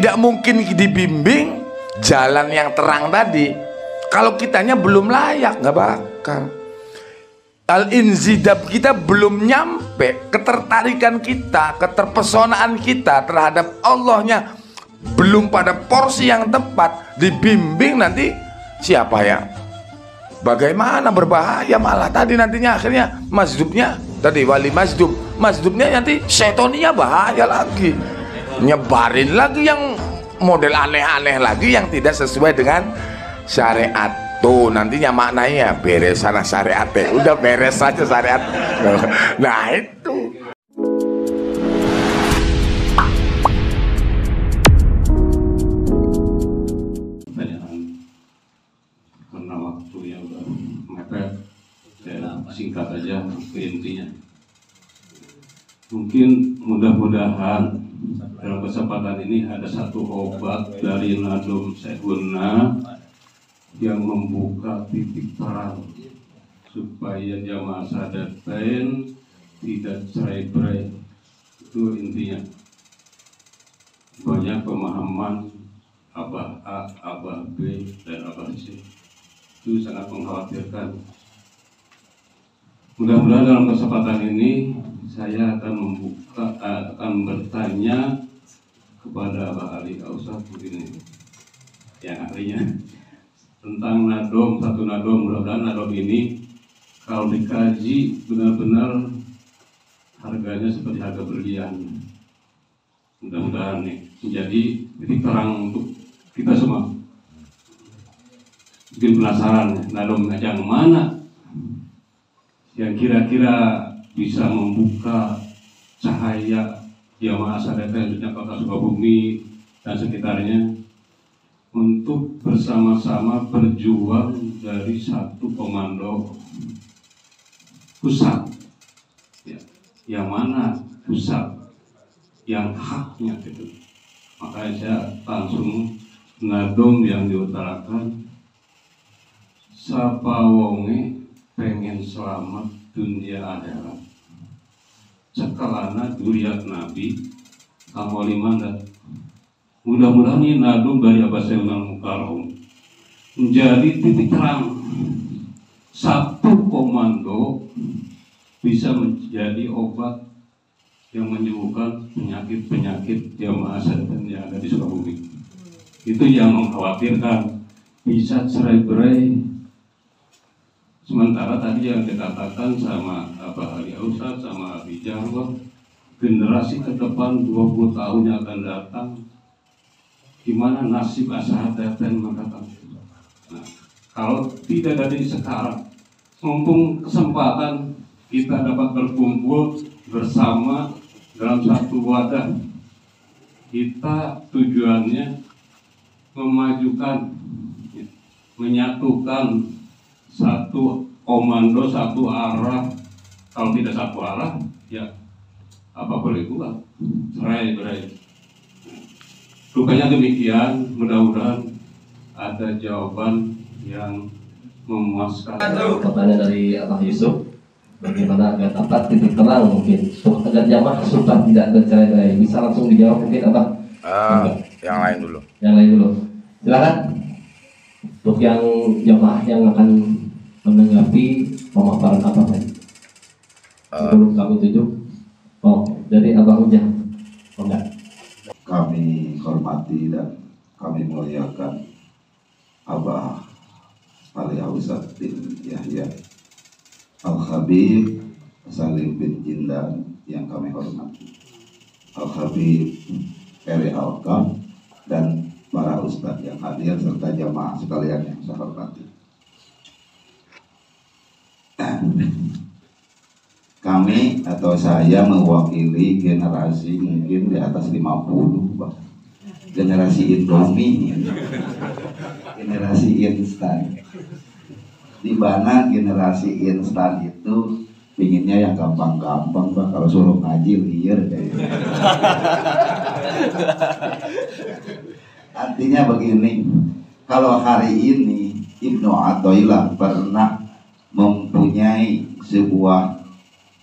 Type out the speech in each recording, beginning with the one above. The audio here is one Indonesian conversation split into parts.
Tidak mungkin dibimbing jalan yang terang tadi kalau kitanya belum layak, nggak bakal. Al-inzidab kita belum nyampe, ketertarikan kita, keterpesonaan kita terhadap Allahnya belum pada porsi yang tepat. Dibimbing nanti siapa ya? Bagaimana, berbahaya malah tadi nantinya akhirnya masjidnya tadi wali masjidnya nanti setonia bahaya lagi, nyebarin lagi yang model aneh-aneh lagi yang tidak sesuai dengan syariat. Tuh nantinya maknanya beres sana syariatnya, udah beres saja syariat. Nah itu karena waktu yang udah mepet, saya singkat aja ke intinya. Mungkin mudah-mudahan dalam kesempatan ini ada satu obat dari Nadum Sehuna yang membuka titik terang supaya jamaah Sadatain tidak cerai-berai. Itu intinya. Banyak pemahaman Abah A, Abah B, dan Abah C. Itu sangat mengkhawatirkan. Mudah-mudahan dalam kesempatan ini saya akan bertanya kepada Abah Ali Ausad begini, yang ahlinya tentang nadom, satu nadom. Mudah-mudahan nadom ini kalau dikaji benar-benar harganya seperti harga berlian. Mudah-mudahan nih menjadi titik terang untuk kita semua. Mungkin penasaran nadom yang mana yang kira-kira bisa membuka cahaya jamaah Sadatain khususnya Kota Sukabumi dan sekitarnya untuk bersama-sama berjuang dari satu komando pusat, ya, yang mana pusat yang haknya gitu. Makanya saya langsung nadom yang diutarakan, sapa wonge pengen selamat dunia akhirat, cekelana duriat Nabi kamoli mandat. Mudah-mudahan ini nadum dari Abah Sehunal Mukarram menjadi titik terang. Satu komando bisa menjadi obat yang menyembuhkan penyakit-penyakit jamaah Sadatain yang ada di Sukabumi. Itu yang mengkhawatirkan, bisa cerai-berai. Sementara tadi yang dikatakan sama Abah Ali Ausad sama Abi Jarwo, generasi ke depan 20 tahun yang akan datang, gimana nasib Sadatain mengatakan. Nah, kalau tidak dari sekarang, mumpung kesempatan kita dapat berkumpul bersama dalam satu wadah, kita tujuannya memajukan, menyatukan satu komando, satu arah. Kalau tidak satu arah, ya apa boleh buat, cerai-berai. Rupanya demikian. Mudah-mudahan ada jawaban yang memuaskan. Pertanyaan dari Abah Yusuf, bagaimana agar dapat titik terang mungkin agar jamaah supaya tidak bercerai-berai? Bisa langsung dijawab mungkin Abah? Yang lain dulu. Yang lain dulu. Silakan. Untuk yang jamaah yang akan menanggapi pemaparan Abah tadi. Belum kamu tujuh. Oh, dari Abah Ujang. Oh enggak. Kami hormati dan kami muliakan Abah Ali Ausad bin Yahya Al-Habib Salim bin Jindan yang kami hormati, Al-Habib Eri Alkam, dan para ustadz yang hadir serta jamaah sekalian yang saya hormati. Kami atau saya mewakili generasi mungkin di atas 50, Pak. Generasi Indomie, generasi instan. Di mana generasi instan itu pinginnya yang gampang-gampang, Pak. Kalau suruh ngaji liar kayaknya. Artinya begini, kalau hari ini Ibnu Athaillah pernah mempunyai sebuah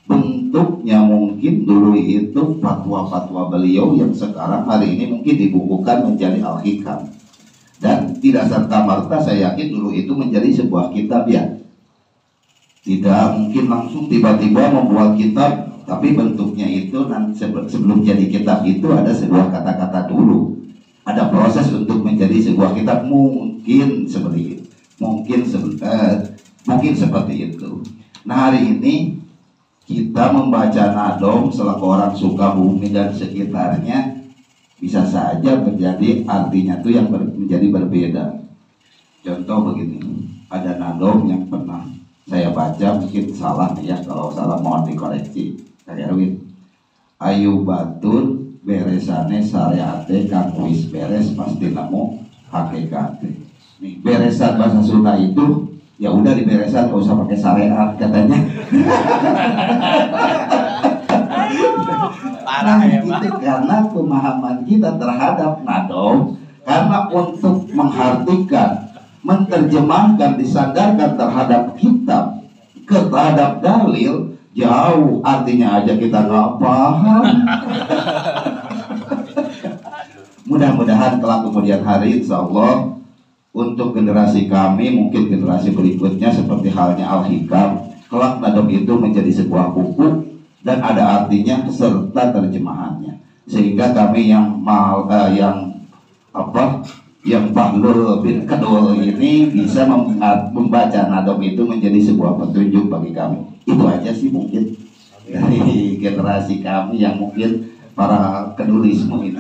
bentuk bentuknya mungkin dulu itu fatwa-fatwa beliau yang sekarang hari ini mungkin dibukukan menjadi Al-Hikam. Dan tidak serta-merta saya yakin dulu itu menjadi sebuah kitab ya. Tidak mungkin langsung tiba-tiba membuat kitab, tapi bentuknya itu sebelum jadi kitab itu ada sebuah kata-kata dulu. Ada proses untuk menjadi sebuah kitab, mungkin seperti itu. Mungkin seperti itu. Nah, hari ini kita membaca nadom selaku orang Sukabumi dan sekitarnya bisa saja menjadi artinya itu yang menjadi berbeda. Contoh begini, ada nadom yang pernah saya baca, mungkin salah ya, kalau salah mohon dikoreksi. Saya Erwin, ayu batur beresane syariate kang wis beres pasti nemu hakikate. Nih, beresan bahasa Sunda itu ya udah diberesan, gak usah pakai syariat katanya. Parah ya, itu karena pemahaman kita terhadap nadom, karena untuk menghartikan, menerjemahkan, disandarkan terhadap kitab, terhadap dalil jauh, artinya aja kita nggak paham. Mudah-mudahan kelak kemudian hari insya Allah untuk generasi kami, mungkin generasi berikutnya seperti halnya Al-Hikam, kelak nadom itu menjadi sebuah buku dan ada artinya serta terjemahannya, sehingga kami yang Bahlul bin Kedul ini bisa membaca nadom itu menjadi sebuah petunjuk bagi kami. Itu aja sih mungkin dari generasi kami yang mungkin para kedulisme ini.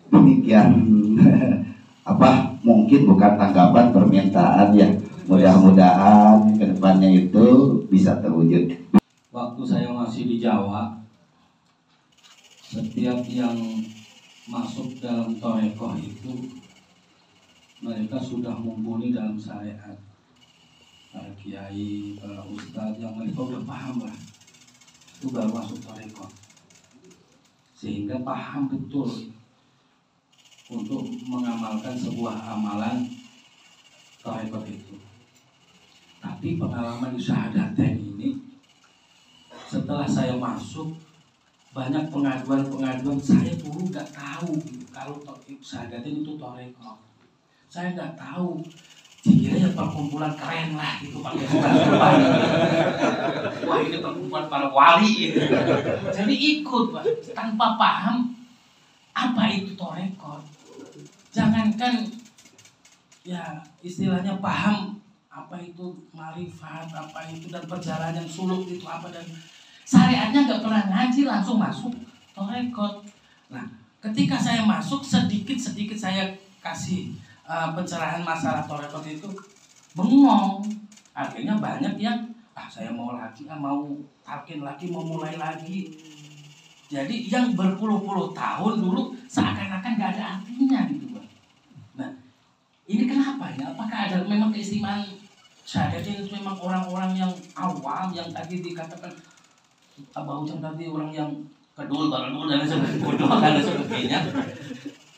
Demikian mungkin bukan tanggapan, permintaan ya. Mudah-mudahan kedepannya itu bisa terwujud. Waktu saya masih di Jawa, setiap yang masuk dalam torekoh itu mereka sudah mumpuni dalam syariat. Para kiai, para ustadz yang mereka udah paham lah, itu baru masuk torekoh, sehingga paham betul untuk mengamalkan sebuah amalan torekoh itu. Tapi pengalaman di Syahadatain ini, setelah saya masuk, banyak pengaduan saya dulu nggak tahu kalau Syahadatain itu torekoh. Saya nggak tahu, dikira ya perkumpulan keren lah gitu, pakai surat-surat. Wah, ini perkumpulan para wali gitu. Jadi ikut Pak, tanpa paham apa itu torekoh. Jangankan ya istilahnya paham apa itu marifat, apa itu dan perjalanan suluk itu apa, dan syariatnya nggak pernah ngaji, langsung masuk torekoh. Nah, ketika saya masuk, sedikit saya kasih pencerahan masalah torekoh itu, bengong. Akhirnya banyak yang saya mau lagi, mau talqin lagi, mau mulai lagi. Jadi yang berpuluh-puluh tahun dulu seakan-akan nggak ada artinya gitu Bang. Nah, ini kenapa ya? Apakah ada memang keistimewaan Syahadatain itu memang orang-orang yang awam, yang tadi dikatakan Abah Ujang tadi, orang yang kedul dan sebagainya,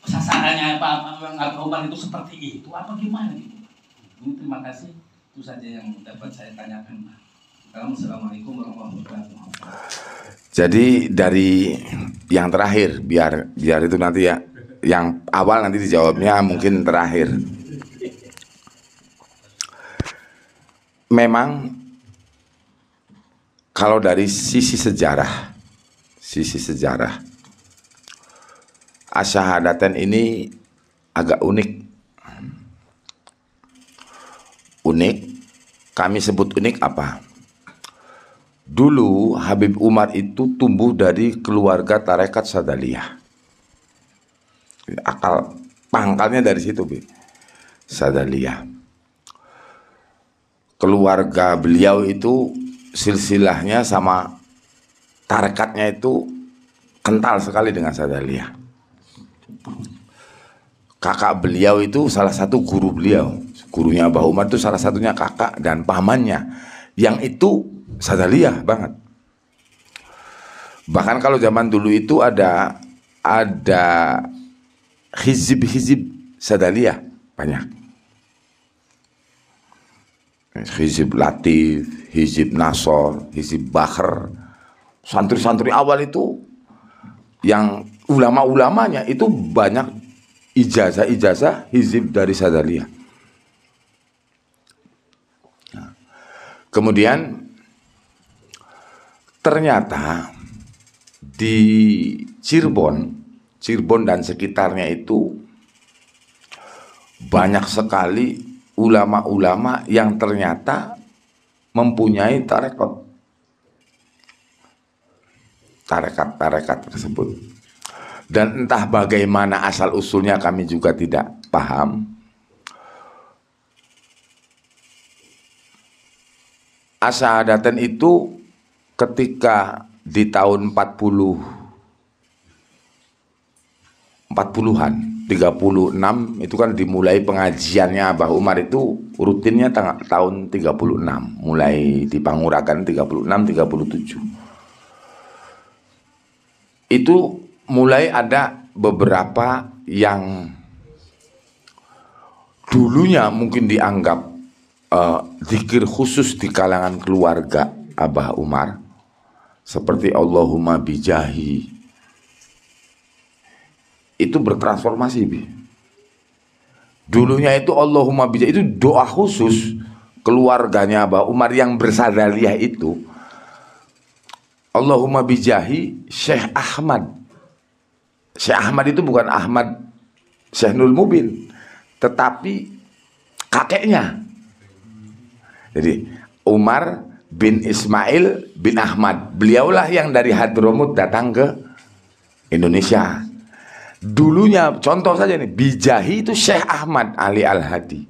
sasarannya apa Umar itu seperti itu apa gimana gitu. Ini terima kasih, itu saja yang dapat saya tanyakan. Assalamualaikum warahmatullahi wabarakatuh. Jadi dari yang terakhir, biar itu nanti ya, yang awal nanti dijawabnya mungkin terakhir. Memang kalau dari sisi sejarah Asyhadatain ini agak unik. Kami sebut unik apa? Dulu Habib Umar itu tumbuh dari keluarga tarekat Sadaliyah. Pangkalnya dari situ, Sadaliyah. Keluarga beliau itu silsilahnya sama tarekatnya itu kental sekali dengan Sadaliyah. Kakak beliau itu salah satu guru beliau. Gurunya Abah Umar itu salah satunya kakak dan pamannya, yang itu Sadaliyah banget. Bahkan kalau zaman dulu itu ada hizib Sadaliyah banyak. Hizib Latif, Hizib Nasor, Hizib Bahr. Santri-santri awal itu yang ulama-ulamanya itu banyak ijazah-ijazah hizib dari Sadaliyah. Nah, kemudian ternyata di Cirebon dan sekitarnya itu banyak sekali ulama-ulama yang ternyata mempunyai tarekat tersebut. Dan entah bagaimana asal usulnya kami juga tidak paham. Asyhadatan itu ketika di tahun 40-an, 36 itu kan dimulai pengajiannya Abah Umar itu rutinnya tahun 36, mulai di Panguragan 36, 37. Itu mulai ada beberapa yang dulunya mungkin dianggap zikir khusus di kalangan keluarga Abah Umar, seperti Allahumma bijahi, itu bertransformasi Bi. Dulunya itu Allahumma bijahi itu doa khusus keluarganya Abah Umar yang bersadaliyah itu. Allahumma bijahi Syekh Ahmad. Syekh Ahmad itu bukan Ahmad Syekh Nul Mubin, tetapi kakeknya. Jadi Umar bin Ismail bin Ahmad, beliaulah yang dari Hadramut datang ke Indonesia. Dulunya contoh saja nih, bijahi itu Syekh Ahmad Ali Al-Hadi,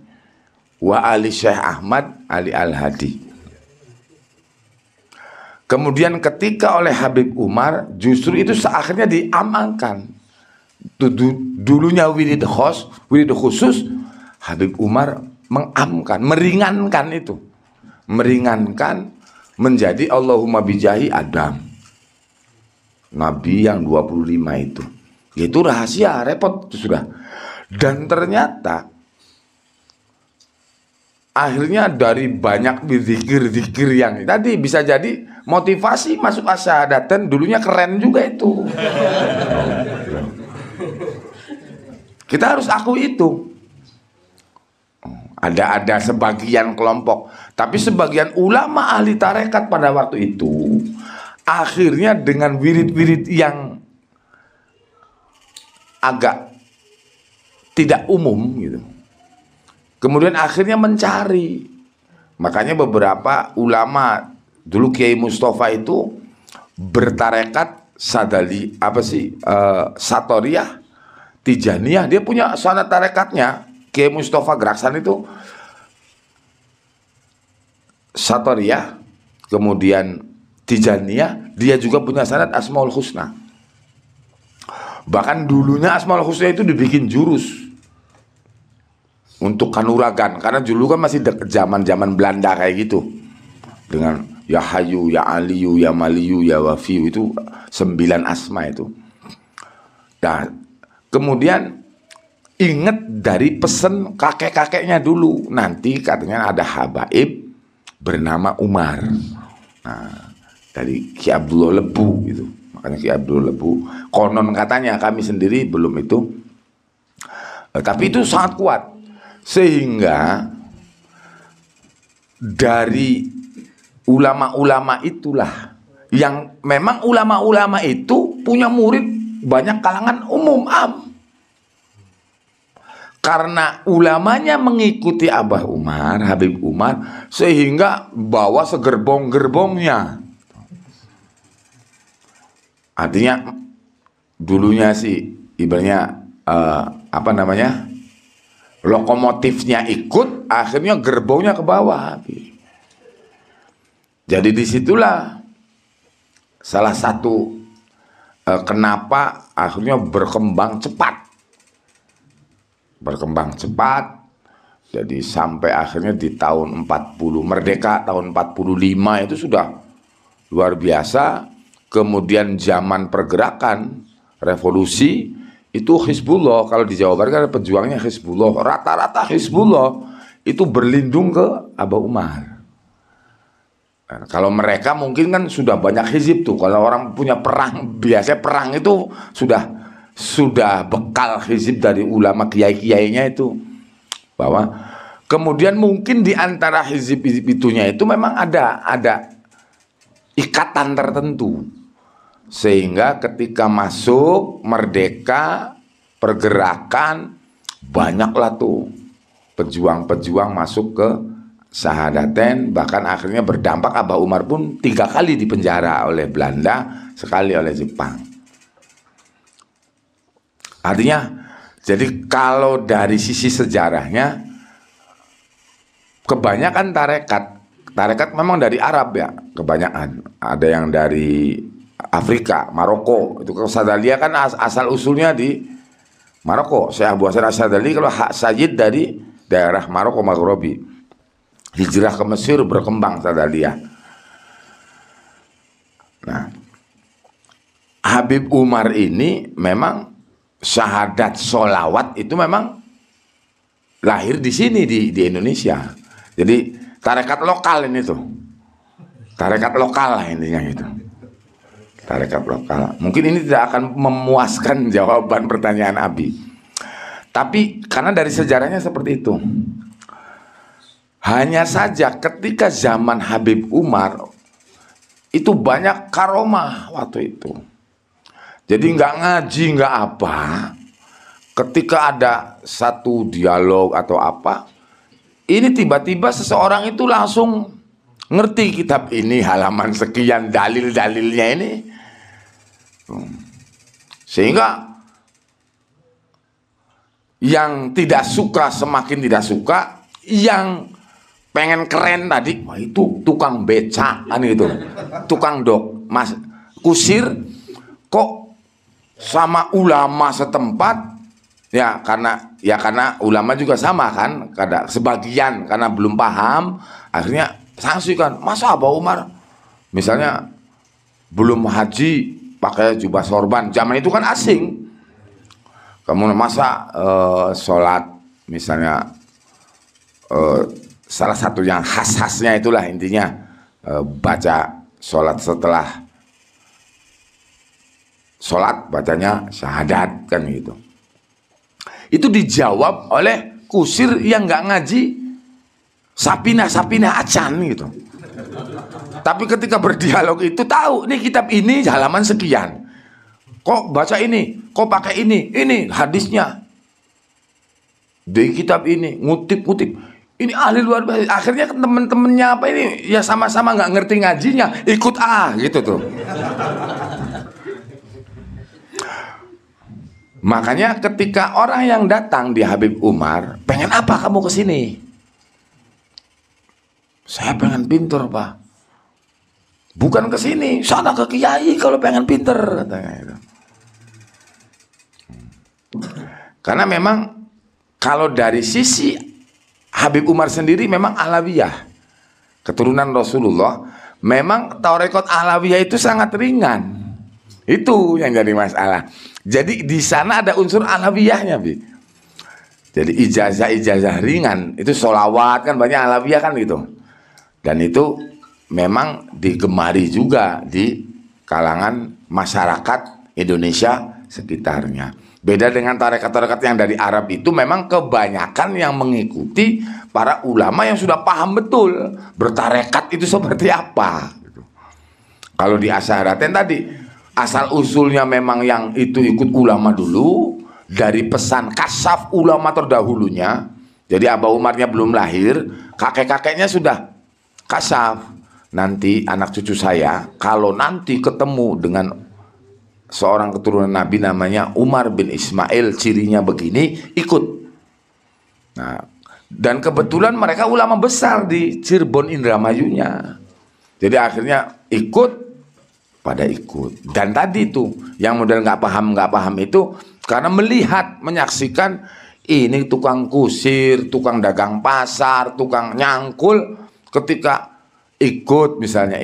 wa ali Syekh Ahmad Ali Al-Hadi. Kemudian ketika oleh Habib Umar, justru itu akhirnya diamankan. Dulunya wirid khusus, Habib Umar mengamkan, meringankan itu. Meringankan menjadi Allahumma bijahi Adam, Nabi yang 25 itu. Itu rahasia, repot itu sudah. Dan ternyata akhirnya dari banyak zikir-zikir yang tadi bisa jadi motivasi masuk asyhadatan, dulunya keren juga itu. Kita harus akui itu. Ada sebagian kelompok, tapi sebagian ulama ahli tarekat pada waktu itu akhirnya dengan wirid-wirid yang agak tidak umum gitu, kemudian akhirnya mencari. Makanya beberapa ulama dulu, Kiai Mustafa itu bertarekat Sadali, Satoriyah, Tijaniyah. Dia punya sanad tarekatnya. Kiai Mustafa Geraksan itu Satoriyah, kemudian Tijaniyah. Dia juga punya sanad Asmaul Husna. Bahkan dulunya Asmaul Husna itu dibikin jurus untuk Kanuragan, karena dulu kan masih zaman-zaman Belanda kayak gitu, dengan Ya Hayu, Ya Aliyu, Ya Maliyu, Ya Wafiyu, itu 9 asma itu. Nah, kemudian ingat dari pesan kakek-kakeknya dulu, nanti katanya ada habaib bernama Umar. Nah, dari Ki Abdullah Lebu gitu. Makanya Ki Abdullah Lebu, konon katanya, kami sendiri belum itu, tapi itu sangat kuat. Sehingga dari ulama-ulama itulah yang memang ulama-ulama itu punya murid banyak kalangan umum am. Karena ulamanya mengikuti Abah Umar, Habib Umar, sehingga bawa segerbong-gerbongnya. Artinya dulunya sih ibaratnya lokomotifnya ikut, akhirnya gerbongnya ke bawah. Jadi disitulah salah satu kenapa akhirnya berkembang cepat. Jadi sampai akhirnya di tahun 40 merdeka, tahun 45 itu sudah luar biasa. Kemudian zaman pergerakan revolusi itu Hizbullah. Kalau di Jawa Barat kan pejuangnya Hizbullah, rata-rata Hizbullah itu berlindung ke Abu Umar. Nah, kalau mereka mungkin kan sudah banyak hizib tuh. Kalau orang punya perang, biasanya perang itu sudah bekal hizib dari ulama kiai-kiainya itu. Bahwa kemudian mungkin di antara hizib-hizib itunya itu memang ada ikatan tertentu. Sehingga ketika masuk merdeka, pergerakan, banyaklah tuh pejuang-pejuang masuk ke Syahadaten, bahkan akhirnya berdampak Abu Umar pun 3 kali dipenjara oleh Belanda, sekali oleh Jepang. Artinya, jadi kalau dari sisi sejarahnya, kebanyakan tarekat memang dari Arab ya, kebanyakan. Ada yang dari Afrika, Maroko. Itu kalau Sadaliyah kan asal usulnya di Maroko. Syekh Abu Hasan As-Sadali kalau hak Sayyid dari daerah Maroko Maghribi. Hijrah ke Mesir berkembang Sadaliyah. Nah, Habib Umar ini memang syahadat sholawat itu memang lahir di sini di Indonesia. Jadi tarekat lokal ini tuh, tarekat lokal lah intinya itu. Tarekat lokal. Mungkin ini tidak akan memuaskan jawaban pertanyaan Abi. Tapi karena dari sejarahnya seperti itu. Hanya saja ketika zaman Habib Umar itu banyak karomah waktu itu. Jadi nggak ngaji nggak apa. Ketika ada satu dialog atau apa, ini tiba-tiba seseorang itu langsung ngerti kitab ini halaman sekian dalil-dalilnya ini. Sehingga yang tidak suka semakin tidak suka, yang pengen keren tadi, wah itu tukang becak kan gitu, tukang dok, mas kusir kok sama ulama setempat ya karena ulama juga sama kan, kadang sebagian karena belum paham akhirnya sanksi kan, masa Abu Umar misalnya belum haji pakai jubah sorban, zaman itu kan asing, kamu masa sholat misalnya salah satu yang khas-khasnya itulah intinya baca sholat setelah sholat bacanya syahadat kan gitu. Itu dijawab oleh kusir yang nggak ngaji, sapina acan gitu. Tapi ketika berdialog itu tahu nih kitab ini halaman sekian, kok baca ini, kok pakai ini hadisnya di kitab ini, ngutip. Ini ahli luar biasa. Akhirnya temen-temennya apa ini ya sama-sama nggak ngerti ngajinya, ikut gitu tuh. Makanya ketika orang yang datang di Habib Umar, pengen apa kamu kesini? Saya pengen pinter Pak. Bukan kesini, sana ke kiai kalau pengen pinter katanya itu. Karena memang kalau dari sisi Habib Umar sendiri memang Alawiyah, keturunan Rasulullah. Memang tarekat Alawiyah itu sangat ringan. Itu yang jadi masalah. Jadi di sana ada unsur Alawiyahnya, Bi. Jadi ijazah ringan. Itu sholawat kan banyak Alawiyah kan gitu. Dan itu memang digemari juga di kalangan masyarakat Indonesia sekitarnya. Beda dengan tarekat-tarekat yang dari Arab itu memang kebanyakan yang mengikuti para ulama yang sudah paham betul bertarekat itu seperti apa. Kalau di Asyhadaten tadi asal usulnya memang yang itu ikut ulama dulu dari pesan kasaf ulama terdahulunya. Jadi Abu Umarnya belum lahir, kakek-kakeknya sudah kasaf. Nanti anak cucu saya kalau nanti ketemu dengan seorang keturunan Nabi namanya Umar bin Ismail, cirinya begini, ikut. Nah, dan kebetulan mereka ulama besar di Cirebon Indramayunya. Jadi akhirnya ikut pada ikut. Dan tadi tuh yang model nggak paham itu karena melihat, menyaksikan ini tukang kusir, tukang dagang pasar, tukang nyangkul, ketika ikut misalnya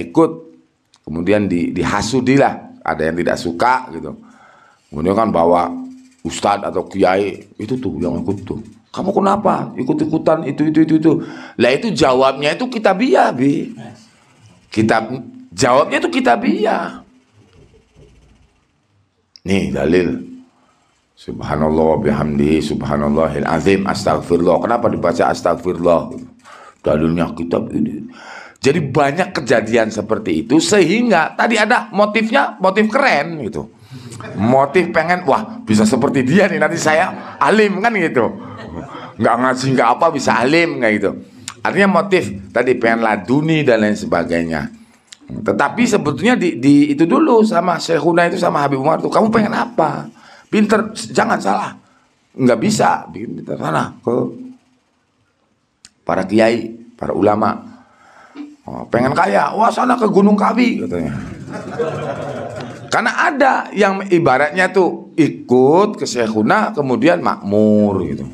kemudian dihasudilah. Ada yang tidak suka gitu. Kemudian kan bawa ustadz atau kiai itu tuh yang ikut tuh. Kamu kenapa ikut-ikutan itu? Lah itu jawabnya itu kitabiah, Bi. Jawabnya itu kitabiah. Nih dalil. Subhanallah wa bihamdihi subhanallahil azim astagfirullah. Kenapa dibaca astagfirullah? Dalilnya kitab ini. Jadi banyak kejadian seperti itu sehingga tadi ada motifnya, motif keren gitu. Motif pengen, wah bisa seperti dia nih nanti saya alim kan gitu. Nggak ngaji nggak apa bisa alim kayak gitu. Artinya motif tadi pengen laduni dan lain sebagainya. Tetapi sebetulnya di itu dulu sama Syekhuna itu sama Habib Umar tuh, kamu pengen apa? Pinter, jangan salah. Nggak bisa bikin pinter, sana ke para kiai, para ulama. Oh, pengen kaya, wah sana ke Gunung Kawi katanya. Karena ada yang ibaratnya tuh ikut ke Syekhuna kemudian makmur gitu.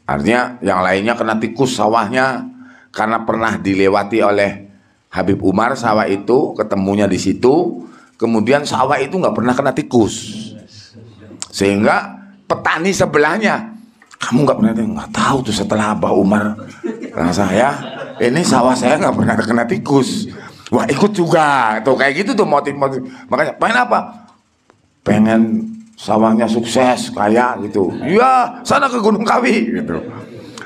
Artinya yang lainnya kena tikus sawahnya karena pernah dilewati oleh Habib Umar sawah itu, ketemunya di situ. Kemudian sawah itu nggak pernah kena tikus, sehingga petani sebelahnya, kamu nggak pernah, nggak tahu tuh setelah Abah Umar nah saya ini sawah saya nggak pernah kena tikus, wah ikut juga tuh kayak gitu tuh motif-motif. Makanya pengen apa? Pengen sawahnya sukses kaya gitu, iya sana ke Gunung Kawi gitu.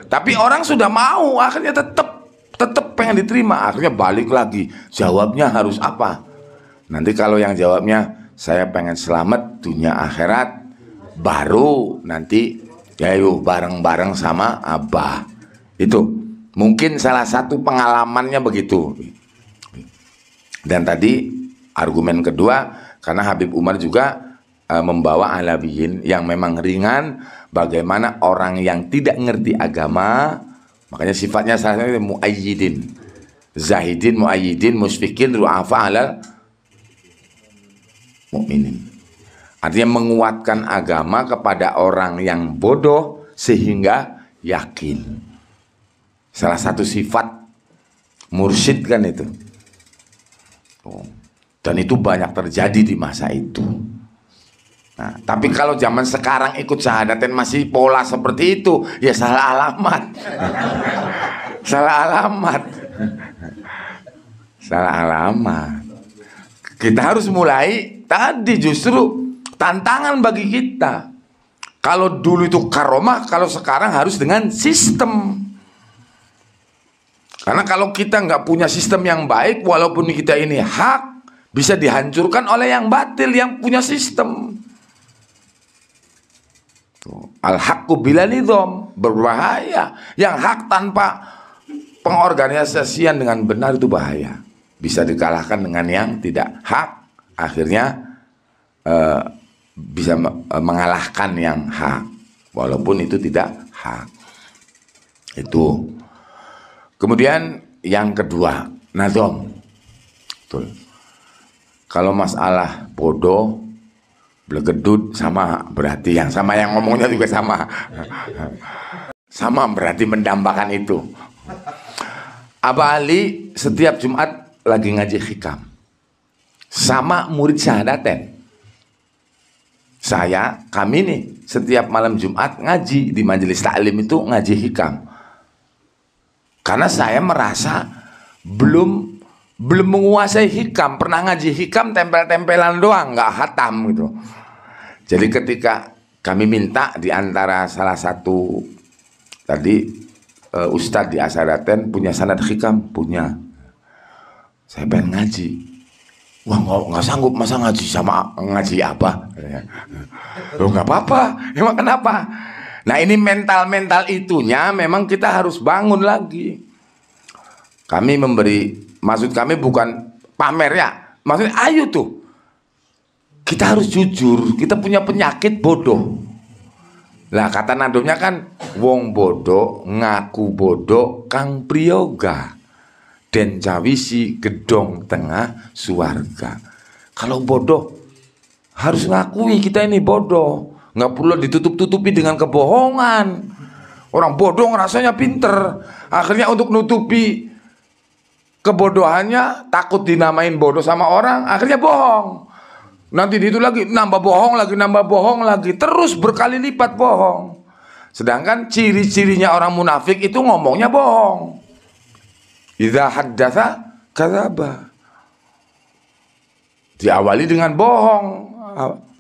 Tapi orang sudah mau, akhirnya tetap pengen diterima, akhirnya balik lagi, jawabnya harus apa? Nanti kalau yang jawabnya saya pengen selamat dunia akhirat, baru nanti ya yuk bareng-bareng sama Abah. Itu mungkin salah satu pengalamannya begitu. Dan tadi argumen kedua, karena Habib Umar juga membawa alawiyin yang memang ringan, bagaimana orang yang tidak ngerti agama, makanya sifatnya salah satunya muayyidin, zahidin, muayyidin, musfikin, ru'afa alal mukminin. Artinya menguatkan agama kepada orang yang bodoh sehingga yakin. Salah satu sifat mursyid kan itu. Dan itu banyak terjadi di masa itu. Nah, tapi kalau zaman sekarang ikut syahadaten masih pola seperti itu, ya salah alamat. Salah alamat. Salah alamat. Kita harus mulai tadi justru tantangan bagi kita. Kalau dulu itu karomah, kalau sekarang harus dengan sistem. Karena kalau kita nggak punya sistem yang baik, walaupun kita ini hak, bisa dihancurkan oleh yang batil yang punya sistem. Al-haqqu bila nizam, berbahaya. Yang hak tanpa pengorganisasian dengan benar itu bahaya. Bisa dikalahkan dengan yang tidak hak, akhirnya bisa mengalahkan yang hak, walaupun itu tidak hak. Itu. Kemudian yang kedua, nazom. Betul. Kalau masalah bodoh, blegedut sama berarti yang sama, yang ngomongnya juga sama. Sama berarti mendambakan itu. Abah Ali setiap Jumat lagi ngaji hikam sama murid syahadaten. Kami nih setiap malam Jumat ngaji di majelis taklim itu ngaji hikam. Karena saya merasa belum menguasai hikam, pernah ngaji hikam tempel-tempelan doang, nggak hatam gitu. Jadi ketika kami minta di antara salah satu tadi ustadz di Asadaten punya sanad hikam, punya. Saya pengen ngaji. Wah nggak sanggup, masa ngaji sama ngaji apa? Loh nggak apa-apa, emang kenapa? Nah ini mental itunya memang kita harus bangun lagi. Kami memberi, maksud kami bukan pamer ya, maksudnya ayo tuh. Kita harus jujur, kita punya penyakit bodoh. Lah kata nadomnya kan, wong bodoh ngaku bodoh kang priyoga. Den cawisi gedong tengah suarga. Kalau bodoh harus ngakui kita ini bodoh, nggak perlu ditutup-tutupi dengan kebohongan. Orang bodoh ngerasanya pinter, akhirnya untuk nutupi kebodohannya takut dinamain bodoh sama orang, akhirnya bohong. Nanti itu lagi nambah bohong lagi, terus berkali lipat bohong. Sedangkan ciri-cirinya orang munafik itu ngomongnya bohong. Idza haddatsa kadzaba. Diawali dengan bohong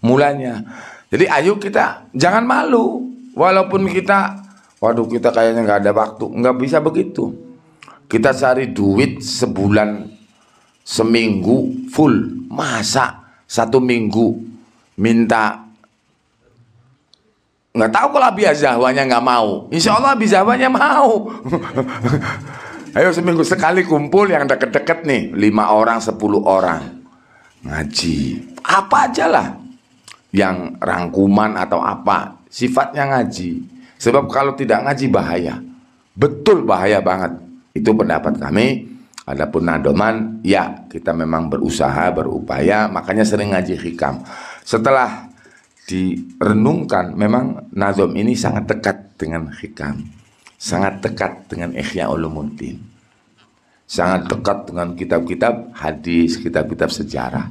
mulanya. Jadi ayo kita jangan malu. Walaupun kita, waduh kita kayaknya nggak ada waktu. Nggak bisa begitu. Kita cari duit sebulan, seminggu full. Masa 1 minggu minta, nggak tahu kalau Abi Azahwanya nggak mau. Insya Allah Abi Azahwanya mau. Ayo seminggu sekali kumpul yang deket-deket nih, 5 orang, 10 orang ngaji. Apa aja lah yang rangkuman atau apa, sifatnya ngaji. Sebab kalau tidak ngaji bahaya. Betul bahaya banget. Itu pendapat kami. Adapun nadoman, ya kita memang berusaha, berupaya, makanya sering ngaji hikam. Setelah direnungkan, memang nadom ini sangat dekat dengan hikam, sangat dekat dengan Ihya Ulumuddin, sangat dekat dengan kitab-kitab hadis, kitab-kitab sejarah.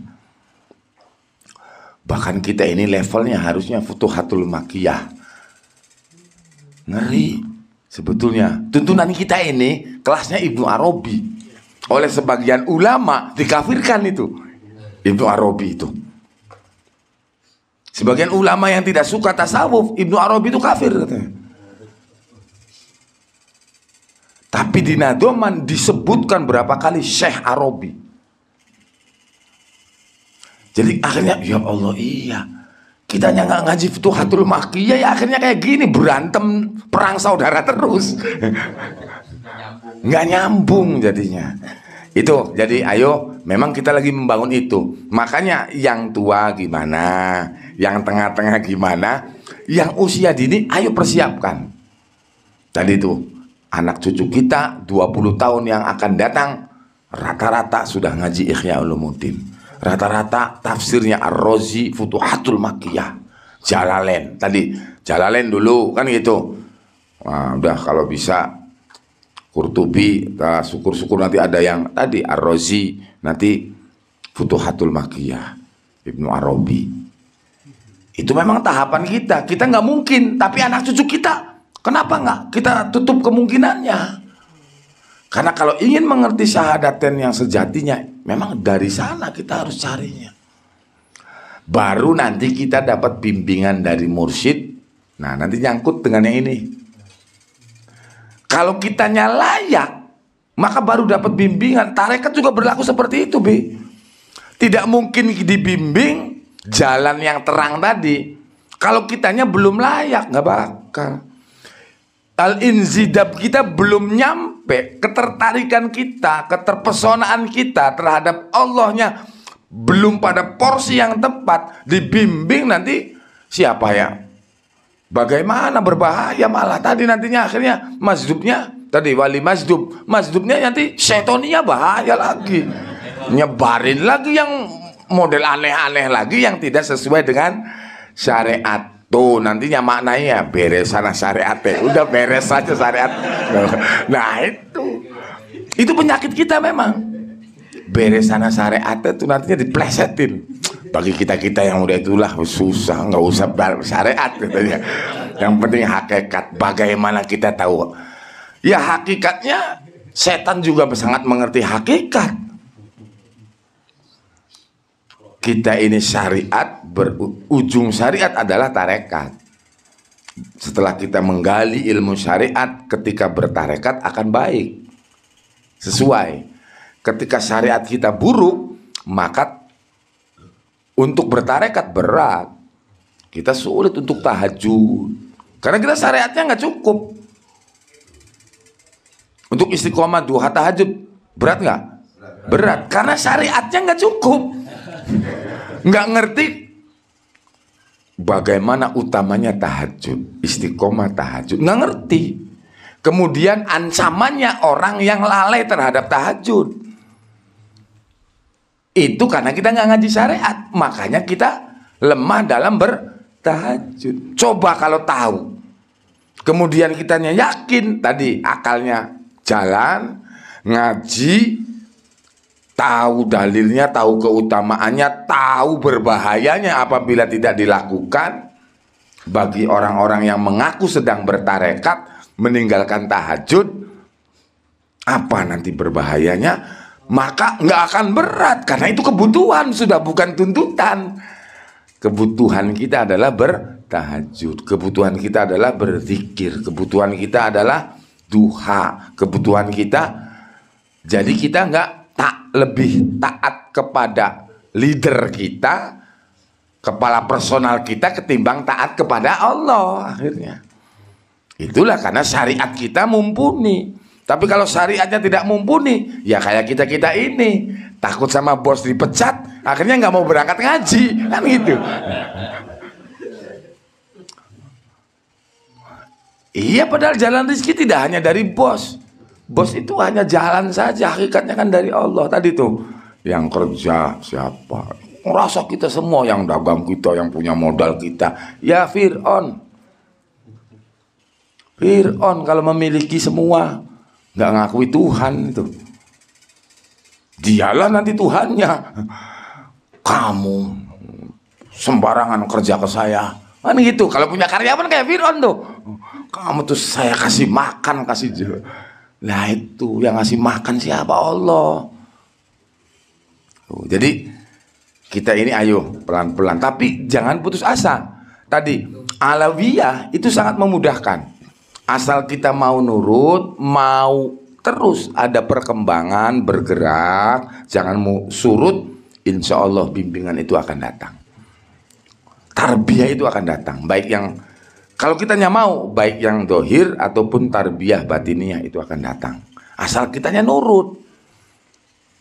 Bahkan kita ini levelnya harusnya Futuhatul Makkiyah. Ngeri sebetulnya. Tuntunan kita ini kelasnya Ibnu Arabi. Oleh sebagian ulama dikafirkan itu Ibnu Arabi itu. Sebagian ulama yang tidak suka tasawuf, Ibnu Arabi itu kafir katanya. Tapi di nadoman disebutkan berapa kali Syekh Arabi. Jadi akhirnya ya Allah, iya, kita nggak ngaji Futuhatul Makkiyah, ya akhirnya kayak gini, berantem perang saudara terus. Nggak nyambung jadinya. Itu jadi ayo, memang kita lagi membangun itu. Makanya yang tua gimana, yang tengah-tengah gimana, yang usia dini ayo persiapkan. Tadi itu anak cucu kita 20 tahun yang akan datang rata-rata sudah ngaji Ihya Ulumuddin. Rata-rata tafsirnya Ar-Razi, Futuhatul Makkiyah, Jalalain. Tadi Jalalain dulu kan gitu. Nah, udah kalau bisa Qurtubi, syukur-syukur nanti ada yang tadi Ar-Razi, nanti Futuhatul Makkiyah, Ibnu Arabi. Itu memang tahapan kita. Kita nggak mungkin, tapi anak cucu kita, kenapa nggak kita tutup kemungkinannya? Karena kalau ingin mengerti syahadaten yang sejatinya, memang dari sana kita harus carinya. Baru nanti kita dapat bimbingan dari mursyid. Nah, nanti nyangkut dengan yang ini. Kalau kitanya layak, maka baru dapat bimbingan. Tarekat juga berlaku seperti itu, Bi. Tidak mungkin dibimbing jalan yang terang tadi kalau kitanya belum layak, nggak bakal. Al-inzidab kita belum nyampe, ketertarikan kita, keterpesonaan kita terhadap Allahnya belum pada porsi yang tepat, dibimbing nanti siapa ya? Bagaimana berbahaya malah tadi nantinya akhirnya masjubnya tadi wali masjubnya nanti syaitonnya bahaya lagi, nyebarin lagi yang model aneh-aneh lagi yang tidak sesuai dengan syariat. Tuh nantinya maknanya beres sana syariat, udah beres saja syariat. Nah itu penyakit kita memang. Beres sana syariat itu nantinya diplesetin. Bagi kita yang udah itulah susah, nggak usah syariat katanya. Yang penting hakikat. Bagaimana kita tahu? Ya hakikatnya setan juga sangat mengerti hakikat. Kita ini syariat, berujung syariat adalah tarekat. Setelah kita menggali ilmu syariat, ketika bertarekat akan baik, sesuai. Ketika syariat kita buruk, maka untuk bertarekat berat. Kita sulit untuk tahajud, karena kita syariatnya nggak cukup. Untuk istiqomah duha tahajud berat nggak? Berat, karena syariatnya nggak cukup. Nggak ngerti bagaimana utamanya tahajud, istiqomah tahajud, nggak ngerti. Kemudian ancamannya orang yang lalai terhadap tahajud, itu karena kita nggak ngaji syariat, makanya kita lemah dalam bertahajud. Coba kalau tahu, kemudian kitanya yakin tadi akalnya jalan, ngaji, tahu dalilnya, tahu keutamaannya, tahu berbahayanya apabila tidak dilakukan. bagi orang-orang yang mengaku sedang bertarekat meninggalkan tahajud, apa nanti berbahayanya? Maka nggak akan berat, karena itu kebutuhan, sudah bukan tuntutan. Kebutuhan kita adalah bertahajud, kebutuhan kita adalah berzikir, kebutuhan kita adalah duha, kebutuhan kita. Jadi kita nggak lebih taat kepada leader kita, kepala personal kita, ketimbang taat kepada Allah akhirnya. Itulah karena syariat kita mumpuni. Tapi kalau syariatnya tidak mumpuni, ya kayak kita ini takut sama bos dipecat, akhirnya nggak mau berangkat ngaji, kan gitu. Iya, padahal jalan rezeki tidak hanya dari bos. Bos itu hanya jalan saja, hakikatnya kan dari Allah. Tadi tuh yang kerja siapa? Ngerasa kita semua, yang dagang kita, yang punya modal kita. Ya Fir'aun kalau memiliki semua, nggak ngakui Tuhan itu. Dialah nanti Tuhannya. Kamu sembarangan kerja ke saya, kan gitu. Kalau punya karyawan kayak Fir'aun tuh, kamu tuh saya kasih makan, kasih. Nah itu yang ngasih makan siapa? Allah. Jadi kita ini ayo pelan-pelan, tapi jangan putus asa. Tadi Alawiyah itu sangat memudahkan. Asal kita mau nurut, mau terus ada perkembangan, bergerak, jangan mau surut, insya Allah bimbingan itu akan datang. Tarbiyah itu akan datang, baik yang kalau kitanya mau, baik yang dohir ataupun tarbiyah batiniyah itu akan datang. Asal kitanya nurut.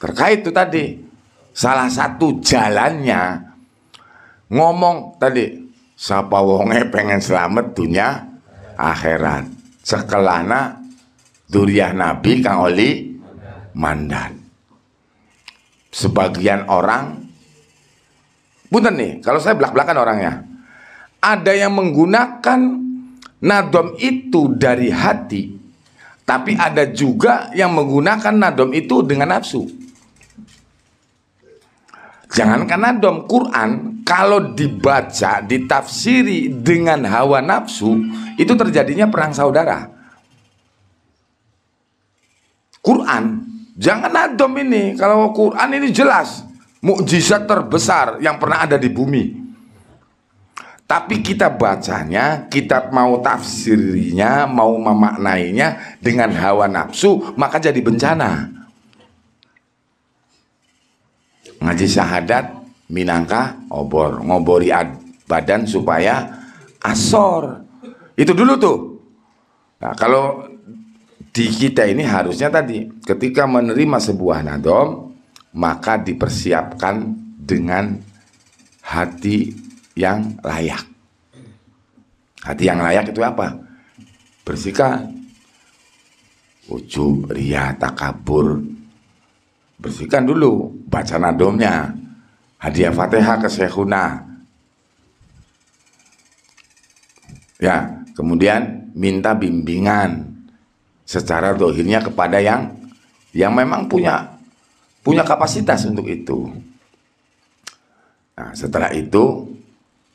Terkait itu tadi, salah satu jalannya ngomong tadi, sapa wonge pengen selamat dunia akhirat. Sekelana duriah Nabi kang oli mandat. Sebagian orang, punten nih, kalau saya belak-belakan orangnya, ada yang menggunakan nadom itu dari hati, tapi ada juga yang menggunakan nadom itu dengan nafsu. Jangankan nadom, Quran kalau dibaca, ditafsiri dengan hawa nafsu, itu terjadinya perang saudara. Quran, jangan nadom ini. Kalau Quran ini jelas mukjizat terbesar yang pernah ada di bumi. Tapi kita bacanya, kita mau tafsirnya, mau memaknainya dengan hawa nafsu, maka jadi bencana. Ngaji syahadat minangka obor, ngobori badan supaya asor. Itu dulu tuh. Nah, kalau di kita ini harusnya tadi ketika menerima sebuah nadom, maka dipersiapkan dengan hati yang layak. Hati yang layak itu apa? Bersihkan ujub, riya, takabur. Bersihkan dulu, baca nadomnya, hadiah Fatihah ke Syekhuna. Ya, kemudian minta bimbingan secara dohirnya kepada yang memang punya kapasitas untuk itu. Nah, setelah itu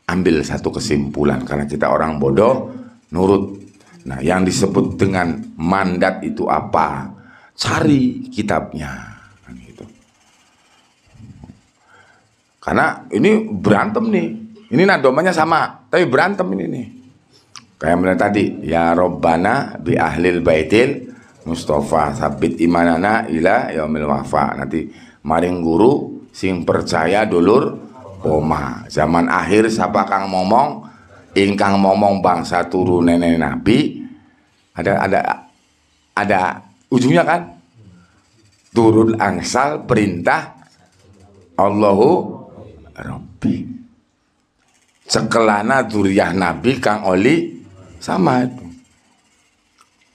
ambil satu kesimpulan, karena kita orang bodoh, nurut. Nah, yang disebut dengan mandat itu apa? Cari kitabnya. Karena ini berantem nih, ini nadomannya sama, tapi berantem ini nih. Kayak mulai tadi, ya Robbana bi ahlil baitil Mustafa sabit imanana ila yaumil wafa. Nanti maring guru sing percaya dulur koma. Zaman akhir siapa kang momong, ingkang momong bangsa turu nenek nabi. Ada ujungnya kan? Turun angsal perintah Allahu Rabbi. Sekelana duriah Nabi kang oli sama itu.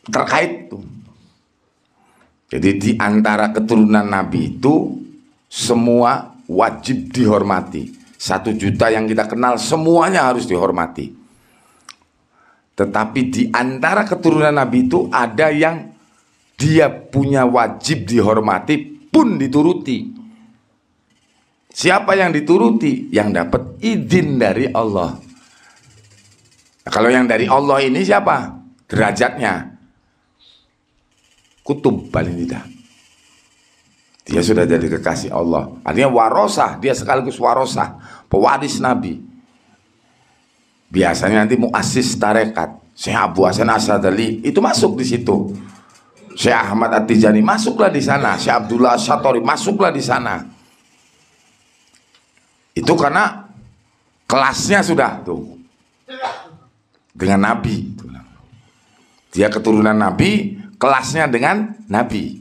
Terkait tuh. Jadi di antara keturunan Nabi itu semua wajib dihormati. 1 juta yang kita kenal semuanya harus dihormati. Tetapi di antara keturunan Nabi itu ada yang dia punya wajib dihormati pun dituruti. Siapa yang dituruti? Yang dapat izin dari Allah. Nah, kalau yang dari Allah ini siapa derajatnya? Kutub paling tidak. Dia sudah jadi kekasih Allah. Artinya warosah, dia sekaligus warosah, pewaris Nabi. Biasanya nanti muassis tarekat, Syekh Abu Hasan Asyadzali itu masuk di situ. Syekh Ahmad At-Tijani masuklah di sana, Syekh Abdullah Asy-Syatori masuklah di sana. Itu karena kelasnya sudah tuh dengan Nabi. Dia keturunan Nabi, kelasnya dengan Nabi.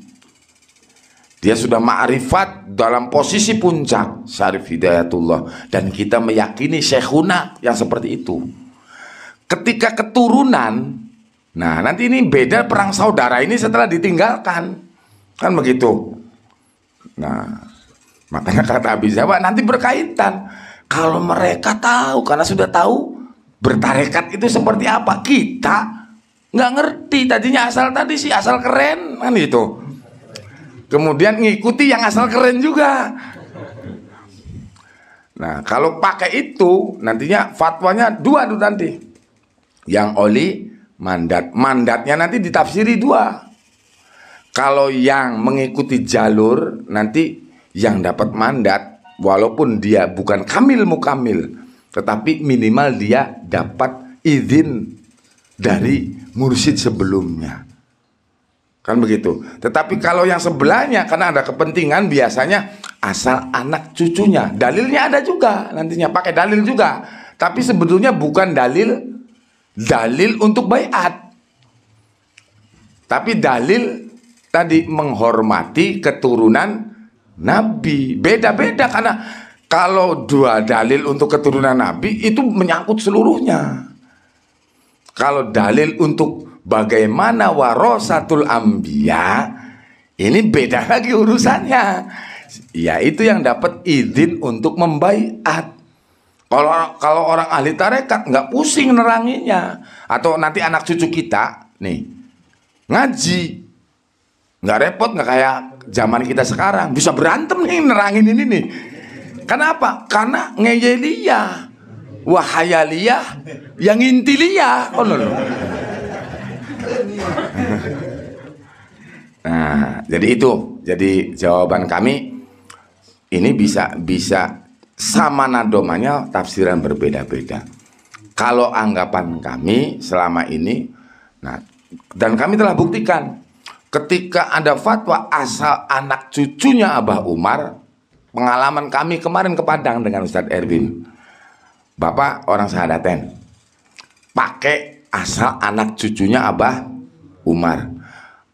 Dia sudah ma'rifat dalam posisi puncak Syarif Hidayatullah. Dan kita meyakini Syekhuna yang seperti itu. Ketika keturunan, nah nanti ini beda perang saudara ini setelah ditinggalkan. Kan begitu. Nah makanya kata Abi Zawa nanti berkaitan. Kalau mereka tahu, karena sudah tahu bertarekat itu seperti apa, kita nggak ngerti. Tadinya asal tadi sih asal keren kan gitu. Kemudian ngikuti yang asal keren juga. Nah kalau pakai itu nantinya fatwanya dua tuh nanti. Yang oli mandat, mandatnya nanti ditafsiri dua. Kalau yang mengikuti jalur nanti yang dapat mandat walaupun dia bukan kamil mukamil, tetapi minimal dia dapat izin dari mursyid sebelumnya. Kan begitu. Tetapi kalau yang sebelahnya karena ada kepentingan biasanya asal anak cucunya. Dalilnya ada juga nantinya pakai dalil juga. Tapi sebetulnya bukan dalil untuk baiat. Tapi dalil tadi menghormati keturunan Nabi. Beda-beda karena kalau dua dalil untuk keturunan Nabi itu menyangkut seluruhnya. Kalau dalil untuk bagaimana warasatul anbiya, ini beda lagi urusannya. Ya itu yang dapat izin untuk membaiat. Kalau orang ahli tarekat nggak pusing neranginya. Atau nanti anak cucu kita nih ngaji, nggak repot, nggak kayak zaman kita sekarang bisa berantem nih nerangin ini nih. Kenapa? Karena ngeyeliyah, wahayaliyah, yang intiliyah. Oh loh. Nah, jadi itu. Jadi jawaban kami ini bisa sama nadomanya tafsiran berbeda-beda. Kalau anggapan kami selama ini, nah, dan kami telah buktikan ketika ada fatwa asal anak cucunya Abah Umar, pengalaman kami kemarin ke Padang dengan Ustadz Erwin, Bapak orang Sahadaten, pakai asal anak cucunya Abah Umar.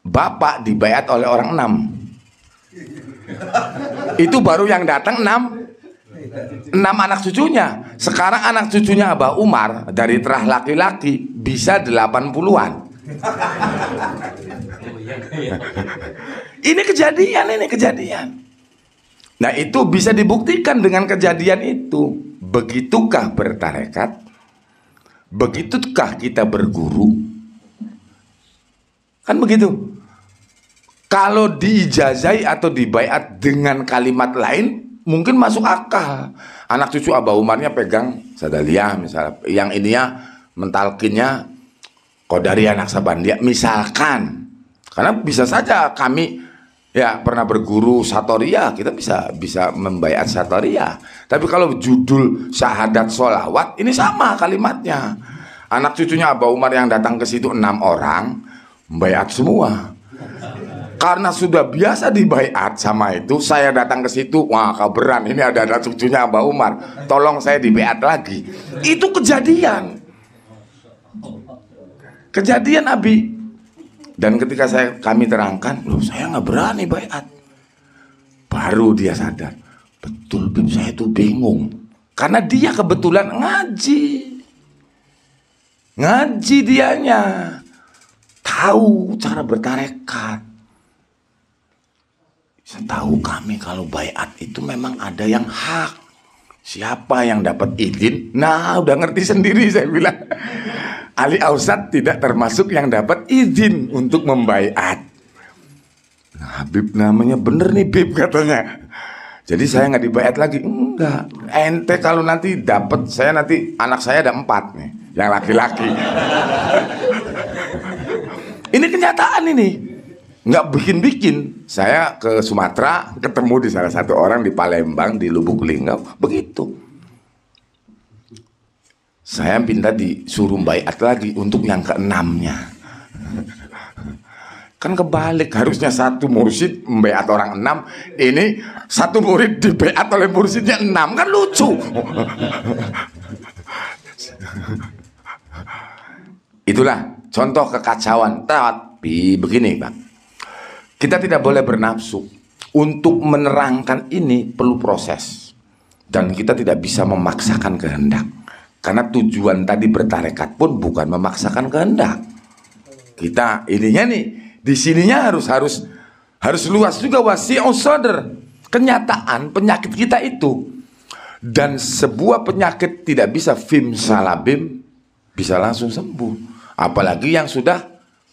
Bapak dibaiat oleh orang 6. Itu baru yang datang 6 anak cucunya. Sekarang anak cucunya Abah Umar dari terah laki-laki bisa 80-an. Ini kejadian. Nah itu bisa dibuktikan dengan kejadian itu. Begitukah bertarekat? Begitukah kita berguru? Kan begitu. Kalau diijazai atau dibaiat dengan kalimat lain mungkin masuk akal. Anak cucu Abah Umarnya pegang Sadaliyah misalnya, yang ininya mentalkinnya Qadariyah Naqsabandiyah misalkan. Karena bisa saja kami ya pernah berguru Satoriyah, kita bisa membaiat Satoriyah. Tapi kalau judul syahadat sholawat ini sama kalimatnya. Anak cucunya Abah Umar yang datang ke situ 6 orang membaiat semua. Karena sudah biasa dibaiat sama itu, saya datang ke situ, wah kabaran ini ada cucunya Abah Umar, tolong saya dibaiat lagi. Itu kejadian Abi. Dan ketika kami terangkan, loh saya nggak berani baiat. Baru dia sadar, betul Bib, saya itu bingung. Karena dia kebetulan ngaji dianya, tahu cara bertarekat. Setahu kami kalau baiat itu memang ada yang hak. Siapa yang dapat izin? Nah udah ngerti sendiri saya bilang. Ali Ausad tidak termasuk yang dapat izin untuk membaiat. Nah, Habib namanya bener nih Bib katanya. Jadi saya nggak dibaiat lagi. Enggak. Ente kalau nanti dapat, saya nanti anak saya ada 4 nih. yang laki-laki. Ini kenyataan ini, nggak bikin-bikin. Saya ke Sumatera, ketemu di salah satu orang di Palembang, di Lubuk Linggau, begitu. Saya minta disuruh baiat lagi untuk yang ke-6-nya. Kan kebalik, harusnya satu mursyid membaiat orang 6, ini satu murid dibaiat oleh mursyidnya 6, kan lucu. Itulah contoh kekacauan. Tapi begini Pak, kita tidak boleh bernafsu. Untuk menerangkan ini perlu proses, dan kita tidak bisa memaksakan kehendak, karena tujuan tadi bertarekat pun bukan memaksakan kehendak. Kita ininya nih, di sininya harus luas juga, wasi'us sadr. Kenyataan penyakit kita itu, dan sebuah penyakit tidak bisa fim salabim bisa langsung sembuh, apalagi yang sudah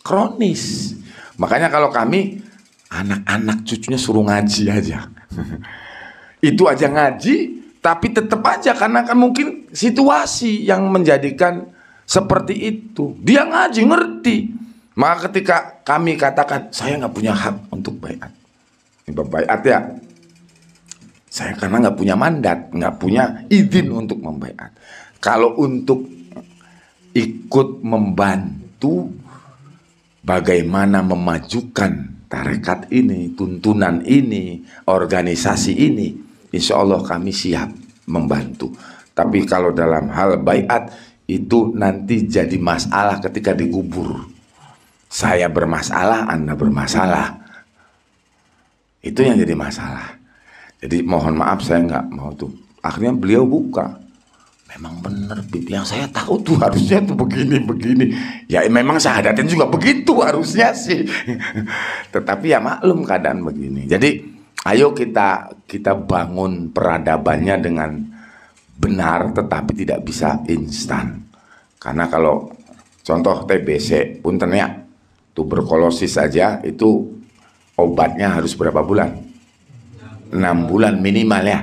kronis. Makanya kalau kami anak-anak cucunya suruh ngaji aja. Itu aja ngaji, tapi tetap aja karena kan mungkin situasi yang menjadikan seperti itu. Dia ngaji ngerti. Maka ketika kami katakan saya nggak punya hak untuk baiat, ini baiat ya, saya karena nggak punya mandat, nggak punya izin untuk membaiat. Kalau untuk ikut membantu bagaimana memajukan tarekat ini, tuntunan ini, organisasi ini, insya Allah kami siap membantu. Tapi kalau dalam hal baiat itu nanti jadi masalah ketika dikubur. Saya bermasalah, Anda bermasalah. Itu yang jadi masalah. Jadi mohon maaf saya nggak mau tuh. Akhirnya beliau buka. Memang benar Bib, yang saya tahu tuh harusnya tuh begini. Ya memang syahadatin juga begitu harusnya sih. Tetapi ya maklum keadaan begini. Jadi ayo kita bangun peradabannya dengan benar, tetapi tidak bisa instan. Karena kalau contoh TBC, punten ya, tuberkulosis saja itu obatnya harus berapa bulan? 6 bulan minimal ya.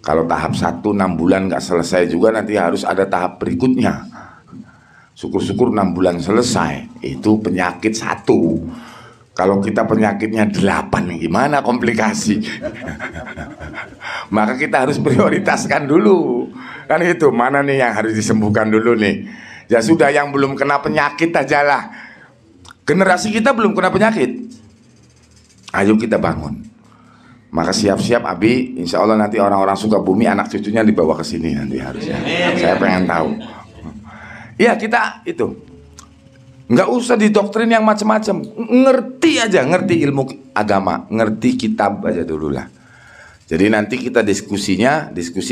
Kalau tahap 1 6 bulan nggak selesai juga, nanti harus ada tahap berikutnya. Syukur-syukur 6 bulan selesai. Itu penyakit 1. Kalau kita penyakitnya 8, gimana komplikasi? Maka kita harus prioritaskan dulu. Kan itu, mana nih yang harus disembuhkan dulu nih. Ya sudah, yang belum kena penyakit aja lah. Generasi kita belum kena penyakit. Ayo kita bangun. Maka siap-siap Abi, insya Allah nanti orang-orang Sukabumi anak cucunya dibawa ke sini nanti harusnya. Saya pengen tahu. Iya kita itu. Nggak usah didoktrin yang macam-macam. Ngerti aja, ngerti ilmu agama, ngerti kitab aja dulu lah. Jadi nanti kita diskusi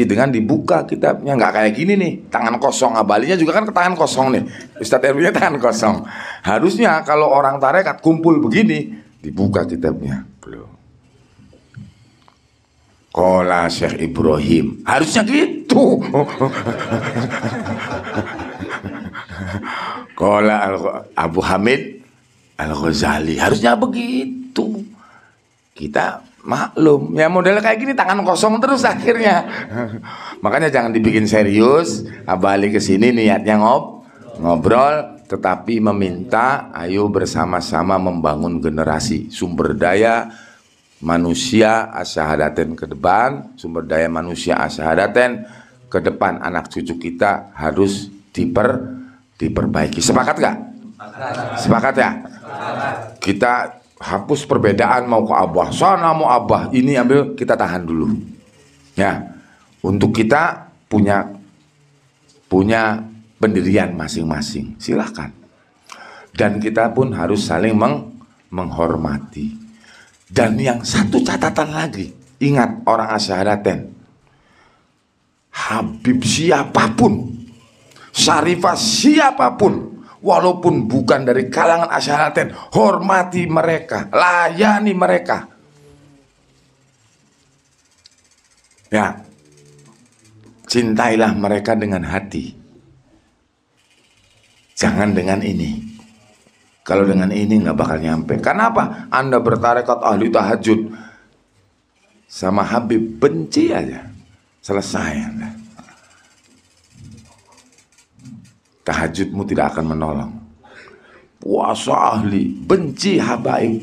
dengan dibuka kitabnya, nggak kayak gini nih, tangan kosong. Abalinya juga kan tangan kosong nih, Ustadz RW-nya tangan kosong. Harusnya kalau orang tarekat kumpul begini, dibuka kitabnya. Belum. Qala Syekh Ibrahim, harusnya gitu. Qala Abu Hamid Al-Ghazali, harusnya begitu. Kita maklum, ya model kayak gini tangan kosong terus akhirnya. Makanya jangan dibikin serius. Abali ke sini niatnya ngobrol, tetapi meminta ayo bersama-sama membangun generasi sumber daya manusia asyhadaten ke depan, sumber daya manusia asyhadaten ke depan. Anak cucu kita harus diperbaiki. Sepakat gak? Sepakat ya? Kita hapus perbedaan, mau ke Abah sana, mau Abah ini, ambil, kita tahan dulu ya, untuk kita punya pendirian masing-masing, silahkan. Dan kita pun harus saling menghormati. Dan yang satu catatan lagi, ingat orang asyhadaten, Habib siapapun, Syarifah siapapun, walaupun bukan dari kalangan asyhadaten, hormati mereka, layani mereka. Ya, cintailah mereka dengan hati. Jangan dengan ini. Kalau dengan ini nggak bakal nyampe. Kenapa? Anda bertarekat ahli tahajud sama Habib, benci aja, selesai Anda. tahajudmu tidak akan menolong. Puasa ahli, benci habaib,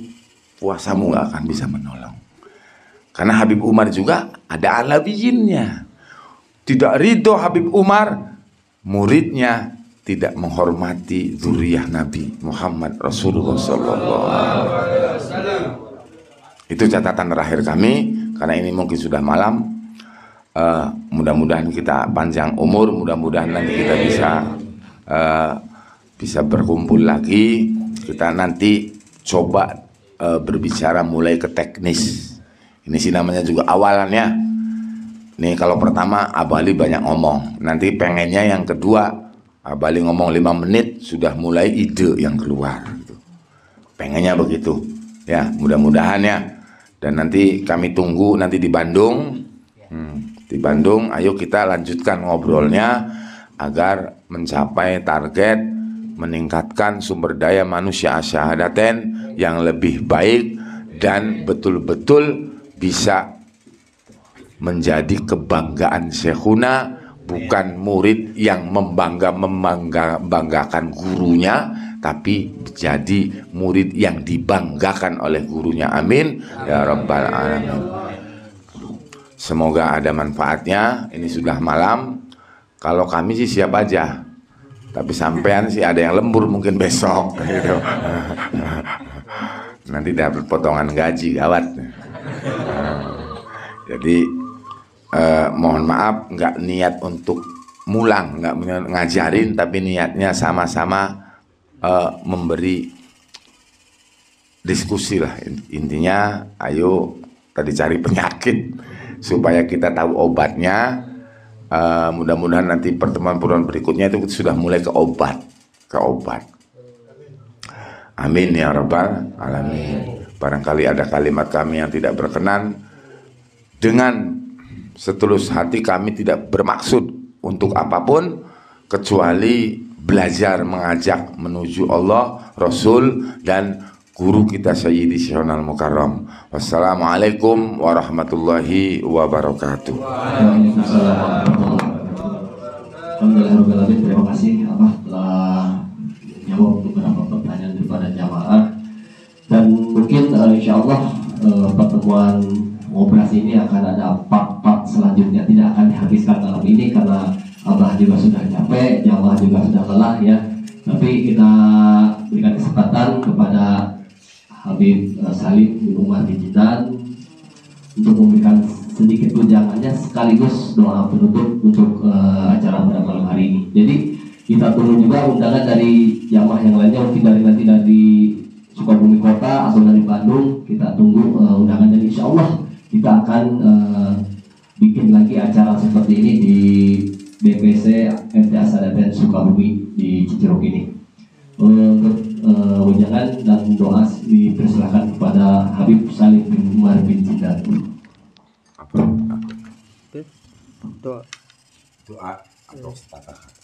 puasamu nggak akan bisa menolong. Karena Habib Umar juga ada alawiyinnya. Tidak ridho Habib Umar, muridnya tidak menghormati zuriyah Nabi Muhammad Rasulullah SAW. Itu catatan terakhir kami, karena ini mungkin sudah malam. Mudah-mudahan kita panjang umur, mudah-mudahan nanti kita bisa berkumpul lagi. Kita nanti coba berbicara mulai ke teknis. Ini sih namanya juga awalannya. Nih kalau pertama Abali banyak ngomong, nanti pengennya yang kedua Abali ngomong 5 menit sudah mulai ide yang keluar gitu. Pengennya begitu ya, mudah-mudahan ya. Dan nanti kami tunggu nanti di Bandung. Di Bandung ayo kita lanjutkan ngobrolnya agar mencapai target meningkatkan sumber daya manusia asyhadaten yang lebih baik dan betul-betul bisa menjadi kebanggaan Syekhuna, bukan murid yang membanggakan gurunya, tapi jadi murid yang dibanggakan oleh gurunya. Amin ya rabbal alamin. Semoga ada manfaatnya. Ini sudah malam. Kalau kami sih siap aja, tapi sampean sih ada yang lembur mungkin besok gitu. Nanti dapat potongan gaji gawat. Jadi mohon maaf, nggak niat untuk mulang, nggak ngajarin, tapi niatnya sama-sama memberi diskusi lah. Intinya ayo tadi cari penyakit supaya kita tahu obatnya. Mudah-mudahan nanti pertemuan-pertemuan berikutnya itu sudah mulai ke obat. Amin ya rabbal alamin. Barangkali ada kalimat kami yang tidak berkenan, dengan setulus hati kami tidak bermaksud untuk apapun kecuali belajar mengajak menuju Allah, Rasul, dan guru kita Sayyidi Syekhonal Mukarram. Wassalamualaikum warahmatullahi wabarakatuh. Alhamdulillah, terima kasih telah jawab beberapa pertanyaan daripada jamaah. Dan mungkin insya Allah pertemuan ngobrol ini akan ada part-part selanjutnya, tidak akan dihabiskan malam ini karena Abah juga sudah capek, jamaah juga sudah lelah ya. Tapi kita berikan kesempatan kepada Habib Salim bin Umar bin Jidan untuk memberikan sedikit tunjangannya sekaligus doa penutup untuk acara pada malam hari ini. Jadi kita tunggu juga undangan dari jamaah yang lainnya, mungkin dari Sukabumi Kota atau dari Bandung. Kita tunggu undangan, dan insya Allah kita akan bikin lagi acara seperti ini di BPC MT Asyhadaten Sukabumi di Ciceruk ini. Untuk undangan dan doa dipersilakan kepada Habib Salim bin Umar bin Jidan. Doa atau kata-kata.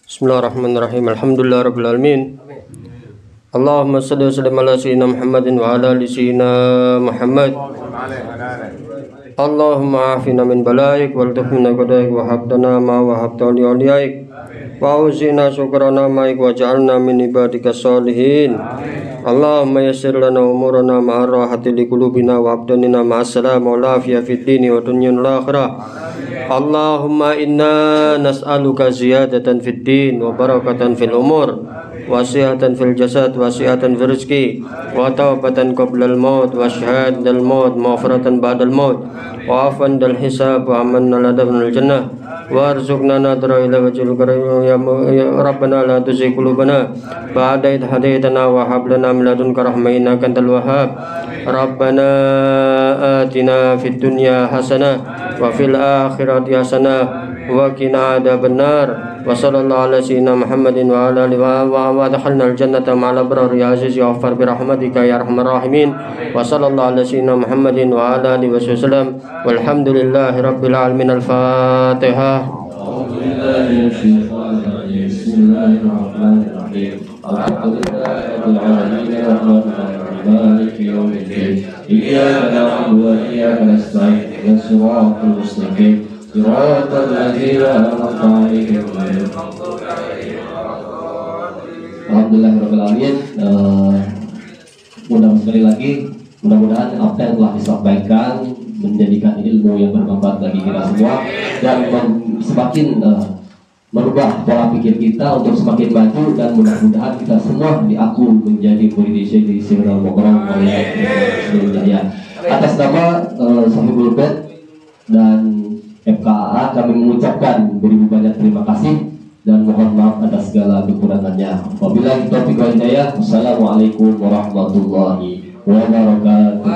Bismillahirrahmanirrahim. Alhamdulillahirabbil alamin. Allahumma shalli wa sallim ala sayyidina Muhammadin wa ala ali sayyidina Muhammad. Allahumma afina min balaik wal tuhmina qadaik wa habdana ma wa habta li awliyaik wa uzina syukrana maik wa ja'alna min ibadika sholihin. Allahumma yassir lana umurana ma'ar rahati li qulubina wa abdanina ma'as salam wa lafiya fid dini wa dunyana wal akhirah. Allahumma inna nas'aluka ziyadatan fid din wa barakatan fil umur wa sihatan fil jasad wa sihatan fil rizki wa taubatan qabla al maut wa syahadatan al maut maghfiratan ba'da al maut wa afwan dal hisab wa amanna ladab al jannah wa arzuqna nadra ila wajhil karim ya rabbana la tuzigh qulubana ba'da idh hadaytana wa hab lana min ladunka rahmah innaka antal wahhab. Rabbana atina fid dunya hasanah wa fil akhirati hasanah wa qina adzabannar. Wa sallallahu ala sayyidina Muhammadin wa ala alihi wa dakhalna al-jannata ma'al abrar ya aziz ya ghaffar bi rahmatika ya arhamar rahimin. Wa sallallahu ala sayyidina Muhammadin wa ala alihi wa sallam. Walhamdulillahi rabbil alamin. Al-Fatihah. Bismillahirrahmanirrahim. Alhamdulillahirabbil alamin. Maliki yaumiddin. Iyyaka na'budu wa iyyaka nasta'in. Ihdinas siratal mustaqim. صراط الذين أنعمت عليهم غير المغضوب عليهم Alhamdulillahirobbilalamin. Sekali lagi mudah-mudahan apa yang telah disampaikan menjadikan ilmu yang bermanfaat bagi kita semua dan semakin merubah pola pikir kita untuk semakin maju, dan mudah-mudahan kita semua diaku menjadi murid Syekh Sirrul Muqarram oleh Jaya. Atas nama Sahibul Bait dan FKAA kami mengucapkan beribu banyak terima kasih dan mohon maaf atas segala kekurangannya. Wabillahi taufiq wal hidayah. Wassalamualaikum warahmatullahi wabarakatuh.